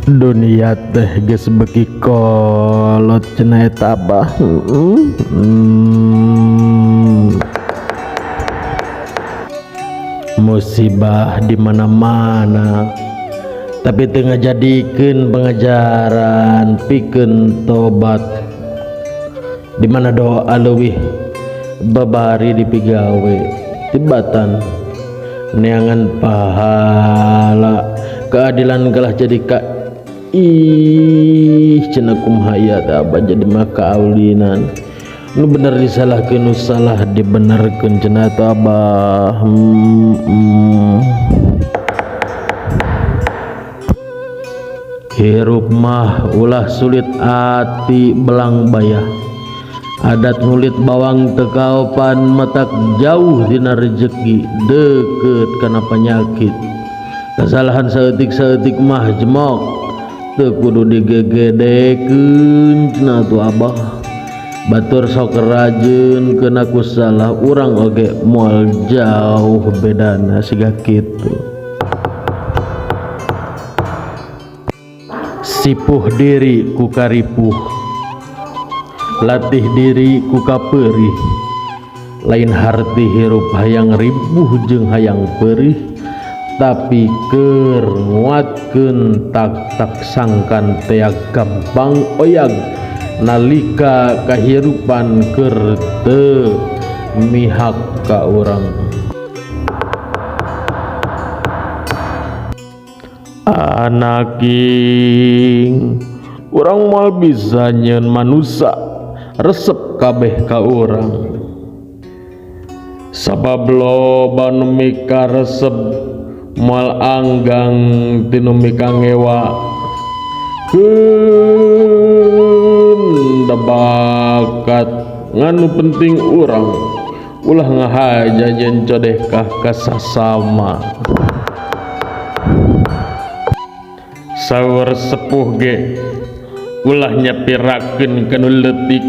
Dunia teh geus beki kolot cenah eta abah. Musibah di mana-mana, tapi tengah jadikeun pengajaran pikeun tobat. Di mana doa leuwih babari dipigawe tibatan neangan pahala keadilan kalah jadi cenah kumaha ieu teh abah jadi mah kaulinan nu bener disalahkeun nu salah dibenerkeun cenah teh abah. Hirup mah ulah sulit ati belang bayah, adat ngulit bawang teu kaopan matak jauh dina rezeki deukeut kana penyakit. Kesalahan saeutik-saeutik mah jemok teu kudu digegedekeun cenah atuh abah. Batur sok rajeun keun aku salah, urang oge moal jauh bedana siga kitu. Sipuh diri ku karipuh, latih diri ku kapeurih. Lain harti hirup hayang ribuh jeung hayang peurih, tapi keur nguatkeun tak sangkan teak gampang oyag nalika kahirupan keur teu mihak ka urang. Anaking urang moal bisa nyeun manusia resep kabeh ka urang, sabab loba nu mika resep moal anggang tinu mika ngewa. Keun da bakat nganu penting urang ulah ngahajajeun codehkah ka sasama. Saur sepuh ge ulah nyapirakeun kana leutik,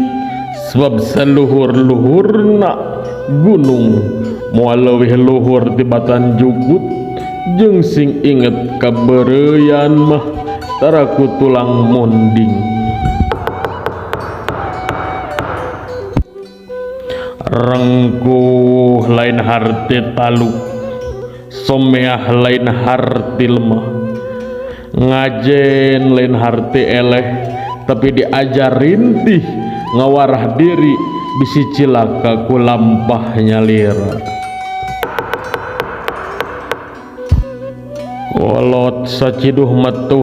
sebab saluhur-luhurna gunung moal leuwih luhur tibatan jugut, jeung sing inget kabeureuyan mah tara ku tulang monding. Rengkuh lain harti taluk, someah lain harti lemah, ngajen lain harti eleh, tapi diajar rintih ngawarah diri bisi cilaka ku lampah nyalira. Kolot saciduh metu